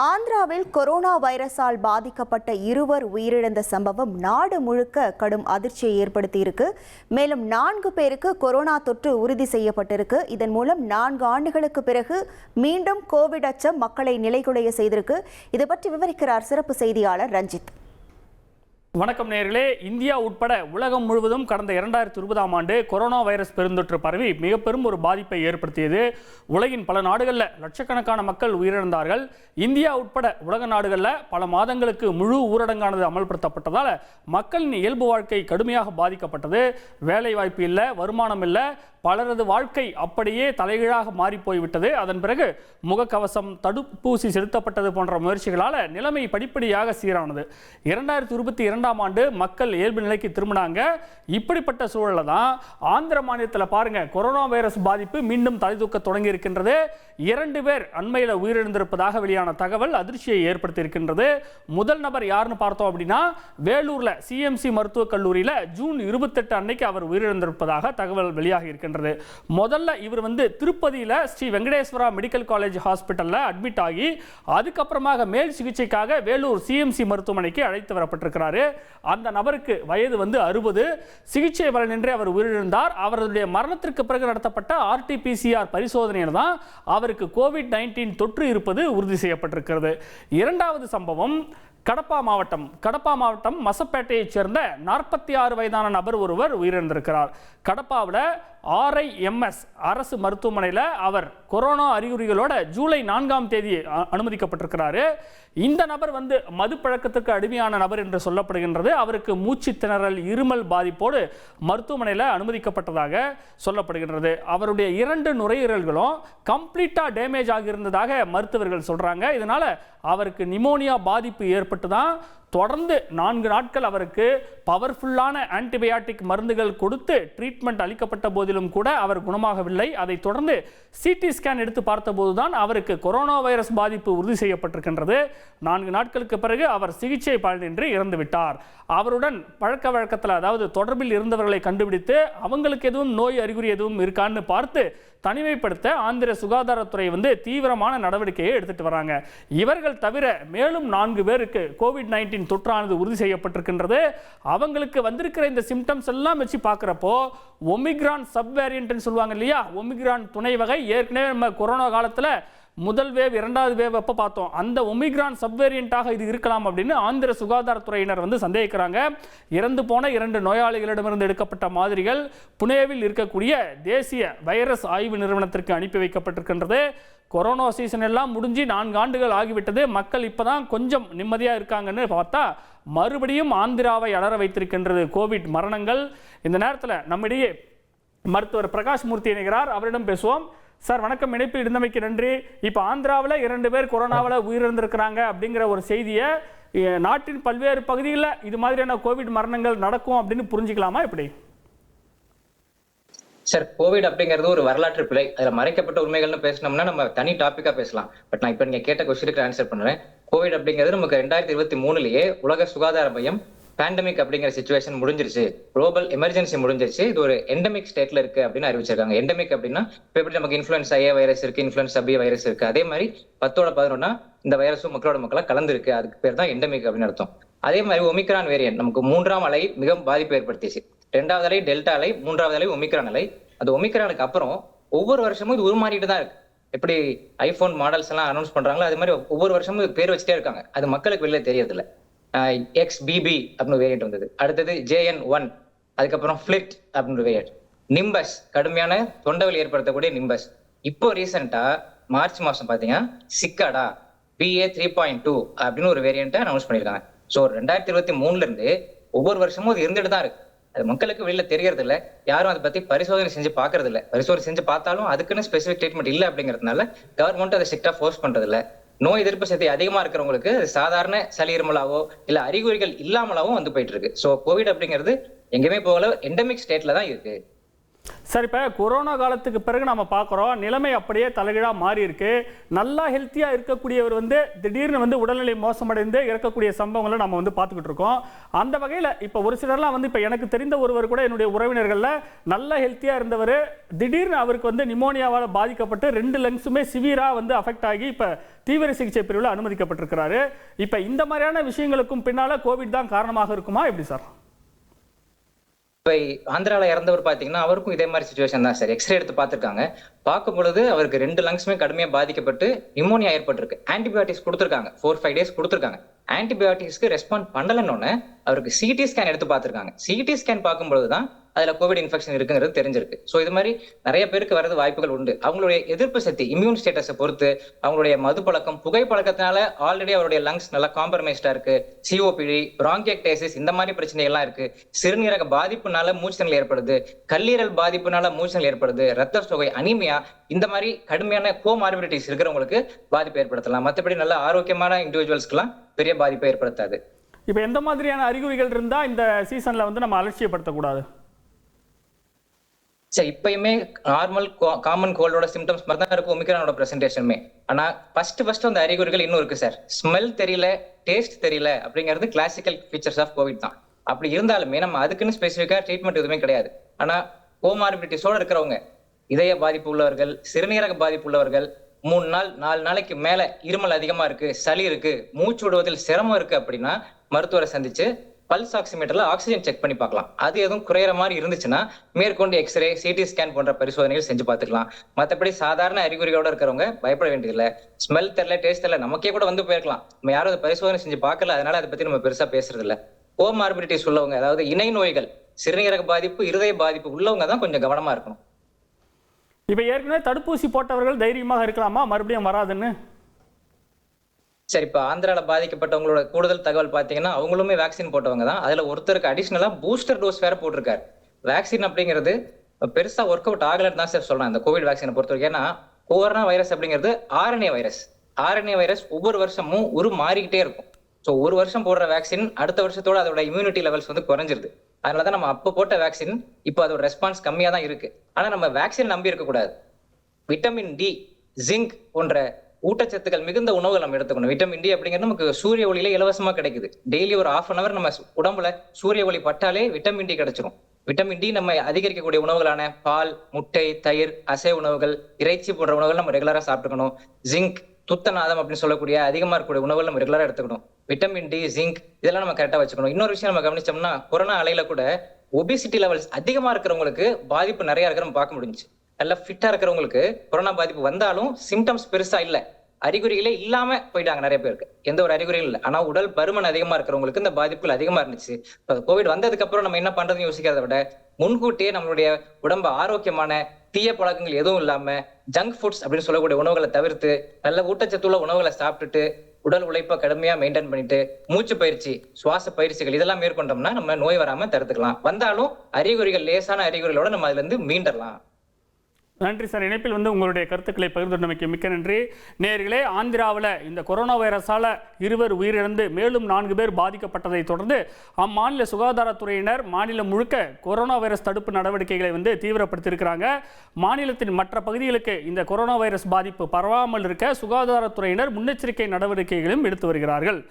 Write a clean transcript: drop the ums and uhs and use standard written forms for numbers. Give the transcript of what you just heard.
ஆந்திராவில் கொரோனா வைரஸால் பாதிக்கப்பட்ட இருவர் உயிரிழந்த சம்பவம் நாடு முழுக்க கடும் அதிர்ச்சியை ஏற்படுத்தியிருக்கு. மேலும் 4 பேருக்கு கொரோனா தொற்று உறுதி செய்யப்பட்டிருக்கு. இதன் மூலம் 4 ஆண்டுகளுக்கு பிறகு மீண்டும் கோவிட் அச்சம் மக்களை நிலைகுலைய செய்திருக்கு. இது பற்றி விவரிக்கிறார் சிறப்பு செய்தியாளர் ரஞ்சித். வணக்கம் நேயர்களே. இந்தியா உட்பட உலகம் முழுவதும் கடந்த 2020ஆம் ஆண்டு கொரோனா வைரஸ் பெருந்தொற்று பரவி மிக பெரும் ஒரு பாதிப்பை ஏற்படுத்தியது. உலகின் பல நாடுகளில் லட்சக்கணக்கான மக்கள் உயிரிழந்தார்கள். இந்தியா உட்பட உலக நாடுகளில் பல மாதங்களுக்கு முழு ஊரடங்கானது அமல்படுத்தப்பட்டதால் மக்களின் இயல்பு வாழ்க்கை கடுமையாக பாதிக்கப்பட்டது. வேலை வாய்ப்பு இல்லை, வருமானம் இல்லை, பலரது வாழ்க்கை அப்படியே தலைகீழாக மாறி போய்விட்டது. அதன் பிறகு முகக்கவசம், தடுப்பூசி செலுத்தப்பட்டது போன்ற முயற்சிகளால் நிலைமை படிப்படியாக சீரானது. 2022ஆம் ஆண்டு மக்கள் இயல்பு நிலைக்கு திரும்பினாங்க. இப்படிப்பட்ட சூழலில் தான் ஆந்திர மாநிலத்தில் பாருங்க, கொரோனா வைரஸ் பாதிப்பு மீண்டும் தலை தூக்க தொடங்கி இருக்கின்றது. 2 பேர் அண்மையில் உயிரிழந்திருப்பதாக வெளியான தகவல் அதிர்ச்சியை ஏற்படுத்தி இருக்கின்றது. முதல் நபர் யாருன்னு பார்த்தோம் அப்படின்னா, வேலூர்ல சிஎம்சி மருத்துவக் கல்லூரியில் ஜூன் 28 அன்னைக்கு அவர் உயிரிழந்திருப்பதாக தகவல் வெளியாகி இருக்கின்றது. முதல்ல இவர் திருப்பதியில ஸ்ரீ வெங்கடேஸ்வரா மெடிக்கல் காலேஜ் ஹாஸ்பிட்டல்ல அட்மிட் ஆகி அதுக்கப்புறமாக மேல் சிகிச்சைக்காக வேலூர் சிஎம்சி மருத்துவமனைக்கு அழைத்து வரப்பட்டிருக்கிறாரு. அந்த நபருக்கு வயது 60. சிகிச்சை பலனின்றி அவர் உயிரிழந்தார். அவருடைய மரணத்திற்கு பிறகு நடத்தப்பட்ட ஆர்டிபிசிஆர் பரிசோதனையில் தான் அவருக்கு கோவிட்-19 தொற்று இருப்பது உறுதி செய்யப்பட்டிருக்கிறது. இரண்டாவது சம்பவம் கடப்பா மாவட்டம் மசப்பேட்டையைச் சேர்ந்த 46 வயதான நபர் ஒருவர் உயிரிழந்திருக்கிறார். கடப்பாவில் RIMS அரசு மருத்துவமனையில் அவர் கொரோனா அறிகுறிகளோட ஜூலை 4ஆம் தேதி அனுமதிக்கப்பட்டிருக்கிறாரு. இந்த நபர் மது பழக்கத்துக்கு அடிமையான நபர் என்று சொல்லப்படுகின்றது. அவருக்கு மூச்சு திணறல், இருமல் பாதிப்போடு மருத்துவமனையில் அனுமதிக்கப்பட்டதாக சொல்லப்படுகின்றது. அவருடைய 2 நுரையீரல்களும் கம்ப்ளீட்டா டேமேஜ் ஆகியிருந்ததாக மருத்துவர்கள் சொல்றாங்க. இதனால அவருக்கு நிமோனியா பாதிப்பு ஏற்பட்டு தான் தொடர்ந்து 4 நாட்கள் அவருக்கு பவர்ஃபுல்லான ஆன்டிபயாட்டிக் மருந்துகள் கொடுத்து ட்ரீட்மெண்ட் அளிக்கப்பட்ட போதிலும் கூட அவர் குணமாகவில்லை. அதை தொடர்ந்து சிடி ஸ்கேன் எடுத்து பார்த்தபோது தான் அவருக்கு கொரோனா வைரஸ் பாதிப்பு உறுதி செய்யப்பட்டிருக்கின்றது. 4 நாட்களுக்கு பிறகு அவர் சிகிச்சை பலனின்றி இறந்துவிட்டார். அவருடன் பழக்க வழக்கத்தில், அதாவது தொடர்பில் இருந்தவர்களை கண்டுபிடித்து அவங்களுக்கு எதுவும் நோய் அறிகுறி எதுவும் இருக்கான்னு பார்த்து தனிமைப்படுத்த ஆந்திர சுகாதாரத்துறை தீவிரமான நடவடிக்கையை எடுத்துட்டு வராங்க. இவர்கள் தவிர மேலும் 4 பேருக்கு கோவிட்-19 தொற்றானது உறுதி செய்யப்பட்டிருக்கின்றது. அவங்களுக்கு வந்திருக்கிற இந்த சிம்டம்ஸ் எல்லாம் வச்சு பார்க்கிறப்போ ஒமிக்ரான் சப் வேரியன்ட்னு சொல்லுவாங்க இல்லையா, ஒமிக்ரான் துணை வகை. ஏற்கனவே நம்ம கொரோனா காலத்தில் முதல் வேவ், 2வது வேவ் அப்போ பார்த்தோம். அந்த ஒமிக்ரான் சப்வேரியண்டாக இது இருக்கலாம் அப்படின்னு ஆந்திர சுகாதாரத்துறையினர் சந்தேகிக்கிறாங்க. இறந்து போன 2 நோயாளிகளிடமிருந்து எடுக்கப்பட்ட மாதிரிகள் புனேவில் இருக்கக்கூடிய தேசிய வைரஸ் ஆய்வு நிறுவனத்திற்கு அனுப்பி வைக்கப்பட்டிருக்கின்றது. கொரோனா சீசன் எல்லாம் முடிஞ்சு 4 ஆண்டுகள் ஆகிவிட்டது. மக்கள் இப்போதான் கொஞ்சம் நிம்மதியாக இருக்காங்கன்னு பார்த்தா மறுபடியும் ஆந்திராவை அலற வைத்திருக்கின்றது கோவிட் மரணங்கள். இந்த நேரத்தில் நம்மிடையே மருத்துவர் பிரகாஷ் மூர்த்தி இணைகிறார். அவரிடம் பேசுவோம். சார் வணக்கம், இணைப்பில் இருந்தமைக்கு நன்றி. இப்போ ஆந்திராவில் 2 பேர் கொரோனாவில் உயிரிழந்திருக்கிறாங்க அப்படிங்கிற ஒரு செய்தியை நாட்டின் பல்வேறு பகுதிகளில் இது மாதிரியான கோவிட் மரணங்கள் நடக்கும் அப்படின்னு புரிஞ்சுக்கலாமா எப்படி? சார், கோவிட் அப்படிங்கிறது ஒரு வரலாற்று பிழை. அதில் மறைக்கப்பட்ட உண்மைகள்னு பேசினோம்னா நம்ம தனி டாபிக்கா பேசலாம். பட் நான் இப்போ நீங்க கேட்ட கொஸ்டினுக்கு ஆன்சர் பண்றேன். கோவிட் அப்படிங்கிறது நமக்கு 2023லயே உலக சுகாதார மையம் பேண்டமிக் அப்படிங்கிற சிச்சுவேஷன் முடிஞ்சிருச்சு, குளோபல் எமர்ஜென்சி முடிஞ்சிருச்சு, இது ஒரு எண்டமிக் ஸ்டேட்ல இருக்கு அப்படின்னு அறிவிச்சிருக்காங்க. எண்டமிக் அப்படின்னா இப்போ எப்படி நமக்கு இன்ஃபுளுன்சா ஏ வைரஸ் இருக்கு, இன்ஃபுளுன்சா பி வைரஸ் இருக்கு, அதே மாதிரி 10-11 இந்த வைரஸும் மக்களோட மக்களா கலந்துருக்கு. அதுக்கு பேர் தான் எண்டமிக் அப்படின்னு அர்த்தம். அதே மாதிரி ஒமிக்ரான் வேரியன்ட் நமக்கு 3ஆம் அலை மிக பாதிப்பு ஏற்படுத்திச்சு. 2வது அலை டெல்டா அலை, 3வது அலை ஒமிக்ரான் அலை. அது ஒமிக்ரானுக்கு அப்புறம் ஒவ்வொரு வருஷமும் இது உருமாறிட்டு தான் இருக்கு. எப்படி ஐபோன் மாடல்ஸ் எல்லாம் அனௌன்ஸ் பண்றாங்களோ அது மாதிரி ஒவ்வொரு வருஷமும் பேர் வச்சுட்டே இருக்காங்க. அது மக்களுக்கு வெளியே தெரியறது இல்லை. XBB அப்படின்னு வேரியன்ட் வந்தது, அடுத்தது JN1, அதுக்கப்புறம் ஃபிளிட் அப்படின்னு வேரியன்ட், நிம்பஸ் கடுமையான தொண்டவலி ஏற்படுத்தக்கூடிய நிம்பஸ். இப்போ ரீசெண்டா மார்ச் மாசம் பாத்தீங்கன்னா சிக்காடா BA.3.2 அப்படின்னு ஒரு வேரியன்ட்டை அனௌன்ஸ் பண்ணிருக்காங்க. ஸோ 2023ல இருந்து ஒவ்வொரு வருஷமும் அது இருந்துட்டு தான் இருக்கு. அது மக்களுக்கு வெளியில தெரியறது இல்லை. யாரும் அதை பத்தி பரிசோதனை செஞ்சு பாக்குறது இல்லை. பரிசோதனை செஞ்சு பார்த்தாலும் அதுக்குன்னு ஸ்பெசிபிக் ட்ரீட்மெண்ட் இல்லை அப்படிங்கிறதுனால கவர்மெண்ட் அதை ஸ்ட்ரிக்டா ஃபோர்ஸ் பண்றது இல்லை. நோய் எதிர்ப்பு சக்தி அதிகமா இருக்கிறவங்களுக்கு சாதாரண சளி இருமலாவோ இல்ல அறிகுறிகள் இல்லாமலாவோ போயிட்டு இருக்கு. ஸோ கோவிட் அப்படிங்கிறது எங்கேயுமே போகல, எண்டமிக் ஸ்டேட்ல தான் இருக்கு. சார், இப்போ கொரோனா காலத்துக்கு பிறகு நம்ம பார்க்குறோம் நிலைமை அப்படியே தலைகீழாக மாறி இருக்கு. நல்லா ஹெல்த்தியாக இருக்கக்கூடியவர் திடீர்னு உடல்நிலை மோசமடைந்து இறக்கக்கூடிய சம்பவங்களை நம்ம பார்த்துக்கிட்டு இருக்கோம். அந்த வகையில் இப்போ ஒரு சிலர்லாம் இப்போ எனக்கு தெரிந்த ஒருவர் கூட என்னுடைய உறவினர்களில் நல்ல ஹெல்த்தியாக இருந்தவர் திடீர்னு அவருக்கு நிமோனியாவால் பாதிக்கப்பட்டு 2 லங்ஸுமே சிவியராக அஃபெக்ட் ஆகி இப்போ தீவிர சிகிச்சை பிரிவில் அனுமதிக்கப்பட்டிருக்கிறாரு. இப்போ இந்த மாதிரியான விஷயங்களுக்கும் பின்னால் கோவிட் தான் காரணமாக இருக்குமா எப்படி சார்? இப்ப ஆந்திரால இறந்தவர் பாத்தீங்கன்னா அவருக்கும் இதே மாதிரி சுச்சுவேஷன் தான் சார். எக்ஸ்ரே எடுத்து பார்த்திருக்காங்க. பார்க்கும் பொழுது அவருக்கு 2 லங்ஸுமே கடுமையா பாதிக்கப்பட்டு நிமோனியா ஏற்பட்டிருக்கு. ஆன்டிபயோட்டிக்ஸ் கொடுத்திருக்காங்க, 4-5 டேஸ் கொடுத்திருக்காங்க. ஆன்டிபயோட்டிக்ஸ்க்கு ரெஸ்பாண்ட் பண்ணலன்னு அவருக்கு சிடி ஸ்கேன் எடுத்து பார்த்திருக்காங்க. சிடி ஸ்கேன் பார்க்கும்பொழுதுதான் அதுல கோவிட் இன்ஃபெக்ஷன் இருக்குங்கிறது தெரிஞ்சிருக்கு. சோ இது மாதிரி நிறைய பேருக்கு வரது வாய்ப்புகள் உண்டு. அவங்களுடைய எதிர்ப்பு சக்தி, இம்யூன் ஸ்டேட்டஸை பொறுத்து, அவங்களுடைய மது பழக்கம், புகை பழக்கத்தினால ஆல்ரெடி அவருடைய லங்ஸ் நல்லா காம்ப்ரமைஸ்டா இருக்கு, சிஓபிடி, பிராங்கியக்டைசிஸ் இந்த மாதிரி பிரச்சனைகள் எல்லாம் இருக்கு, சிறுநீரக பாதிப்புனால மூச்சுத்திணறல் ஏற்படுது, கல்லீரல் பாதிப்புனால மூச்சுத்திணறல் ஏற்படுது, ரத்த சோகை, அனீமியா இந்த மாதிரி கடுமையான கோமார்பிடிட்டிஸ் இருக்கிறவங்களுக்கு பாதிப்பு ஏற்படுத்தலாம். மற்றபடி நல்ல ஆரோக்கியமான இண்டிவிஜுவல்ஸ்க்குலாம் பெரிய பாதிப்பை ஏற்படுத்தாது. இப்போ எந்த மாதிரியான அறிகுறிகள் இருந்தா இந்த சீசன்ல நம்ம அலட்சியப்படுத்தக்கூடாது? சரி, இப்பயுமே நார்மல் காமன் கோல்டோட சிம்டம்ஸ் மாதிரி தான் இருக்கும் ஒமிக்ரானோட பிரசன்டேஷனுமே. ஆனா ஃபர்ஸ்ட் அந்த அறிகுறிகள் இன்னும் இருக்கு சார். ஸ்மெல் தெரியல, டேஸ்ட் தெரியல அப்படிங்கிறது கிளாசிக்கல் ஃபீச்சர்ஸ் ஆஃப் கோவிட் தான். அப்படி இருந்தாலுமே நம்ம அதுக்குன்னு ஸ்பெசிஃபிக்கா ட்ரீட்மெண்ட் எதுவுமே கிடையாது. ஆனா கோமார்பிடிட்டிஸோட இருக்கிறவங்க, இதய பாதிப்பு உள்ளவர்கள், சிறுநீரக பாதிப்பு உள்ளவர்கள், 3 நாள் 4 நாளைக்கு மேல இருமல் அதிகமா இருக்கு, சளி இருக்கு, மூச்சு விடுவதில் சிரமம் இருக்கு அப்படின்னா மருத்துவரை சந்திச்சு பல்ஸ் ஆக்சிமீட்டர்ல ஆக்சிஜன் செக் பண்ணி பார்க்கலாம். அது எதுவும் குறையிற மாதிரி இருந்துச்சுன்னா மேற்கொண்டு எக்ஸ்ரே, சிடி ஸ்கேன் போன்ற பரிசோதனைகள் செஞ்சு பார்த்துக்கலாம். மற்றபடி சாதாரண அறிகுறிகளோட இருக்கிறவங்க பயப்பட வேண்டியதில்லை. ஸ்மெல் தெரியல, டேஸ்ட் தெரியல, நமக்கே கூட போயிருக்கலாம். நம்ம யாரும் அதை பரிசோதனை செஞ்சு பார்க்கல, அதனால அதை பத்தி நம்ம பெருசா பேசுறது இல்லை. கோமார்பிடிட்டிஸ் உள்ளவங்க, அதாவது இணை நோய்கள், சிறுநீரக பாதிப்பு, இருதய பாதிப்பு உள்ளவங்க தான் கொஞ்சம் கவனமா இருக்கணும். இப்ப ஏற்கனவே தடுப்பூசி போட்டவர்கள் தைரியமாக இருக்கலாமா மறுபடியும் வராதுன்னு? சரி, இப்ப ஆந்திரால பாதிக்கப்பட்டவங்களோட கூடுதல் தகவல் பாத்தீங்கன்னா அவங்களுமே வேக்சின் போட்டவங்க தான். அதுல ஒருத்தருக்கு அடிஷனலா பூஸ்டர் டோஸ் வேற போட்டிருக்காரு. வேக்சின் அப்படிங்கிறது பெருசா ஒர்க் அவுட் ஆகலன்னு தான் சார் சொல்லலாம் இந்த கோவிட் வேக்சினை பொறுத்த வரைக்கும். ஏன்னா கொரோனா வைரஸ் அப்படிங்கிறது ஆர்என்ஏ வைரஸ். ஆர்என்ஏ வைரஸ் ஒவ்வொரு வருஷமும் மாறிக்கிட்டே இருக்கும். ஸோ ஒரு வருஷம் போடுற வேக்சின் அடுத்த வருஷத்தோட அதோட இம்யூனிட்டி லெவல்ஸ் குறைஞ்சிருது. அதனாலதான் நம்ம அப்போ போட்ட வேக்சின் இப்போ அதோட ரெஸ்பான்ஸ் கம்மியா தான் இருக்கு. ஆனா நம்ம வேக்சின் நம்பி இருக்க கூடாது. விட்டமின் டி, ஜிங்க் போன்ற ஊட்டச்சத்துக்கள் மிகுந்த உணவுகள் நம்ம எடுத்துக்கணும். விட்டமின் டி அப்படிங்கிறது நமக்கு சூரிய ஒளியில இலவசமா கிடைக்குது. டெய்லி ஒரு 1/2 hour நம்ம உடம்புல சூரிய ஒளி பட்டாலே விட்டமின் டி கிடைச்சிடும். விட்டமின் டி நம்ம அதிகரிக்கக்கூடிய உணவுகளான பால், முட்டை, தயிர், அசைவ உணவுகள், இறைச்சி போன்ற உணவுகள் நம்ம ரெகுலரா சாப்பிட்டுக்கணும். ஜிங்க், துத்தநாதம் அப்படின்னு சொல்லக்கூடிய அதிகமா இருக்கக்கூடிய உணவுகள் நம்ம ரெகுலரா எடுத்துக்கணும். விட்டமின் டி, ஜிங்க் இதெல்லாம் நம்ம கரெக்டா வச்சுக்கணும். இன்னொரு விஷயம் நம்ம கவனிச்சோம்னா கொரோனா அலையில கூட ஒபிசிட்டி லெவல்ஸ் அதிகமா இருக்கிறவங்களுக்கு பாதிப்பு நிறைய இருக்கிற நம்ம பார்க்க முடிஞ்சு. நல்லா ஃபிட்டா இருக்கிறவங்களுக்கு கொரோனா பாதிப்பு வந்தாலும் சிம்டம்ஸ் பெருசா இல்ல, அறிகுறிகளே இல்லாம போயிட்டாங்க நிறைய பேருக்கு. எந்த ஒரு அறிகுறியும் இல்லை. ஆனா உடல் பருமன் அதிகமா இருக்கிறவங்களுக்கு இந்த பாதிப்புகள் அதிகமா இருந்துச்சு. கோவிட் வந்ததுக்கு அப்புறம் நம்ம என்ன பண்றதுன்னு யோசிக்கிறத விட முன்கூட்டியே நம்மளுடைய உடம்பு ஆரோக்கியமான தீய பழக்கங்கள் எதுவும் இல்லாம ஜங்க் ஃபுட்ஸ் அப்படின்னு சொல்லக்கூடிய உணவுகளை தவிர்த்து நல்ல ஊட்டச்சத்துள்ள உணவுகளை சாப்பிட்டுட்டு உடல் உழைப்பை கடுமையா மெயின்டைன் பண்ணிட்டு மூச்சு பயிற்சி, சுவாச பயிற்சிகள் இதெல்லாம் மேற்கொண்டோம்னா நம்ம நோய் வராம தடுத்துக்கலாம். வந்தாலும் அறிகுறிகள் லேசான அறிகுறிகளோட நம்ம அதுல இருந்து மீண்டறலாம். நன்றி சார். இணைப்பில் உங்களுடைய கருத்துக்களை பகிர்ந்தமைக்கு மிக்க நன்றி. நேயர்களே, ஆந்திராவில் இந்த கொரோனா வைரஸால் 2 உயிரிழந்து மேலும் 4 பேர் பாதிக்கப்பட்டதை தொடர்ந்து அம்மாநில சுகாதாரத்துறையினர் மாநிலம் முழுக்க கொரோனா வைரஸ் தடுப்பு நடவடிக்கைகளை தீவிரப்படுத்தியிருக்கிறாங்க. மாநிலத்தின் மற்ற பகுதிகளுக்கு இந்த கொரோனா வைரஸ் பாதிப்பு பரவாமல் இருக்க சுகாதாரத்துறையினர் முன்னெச்சரிக்கை நடவடிக்கைகளும் எடுத்து வருகிறார்கள்.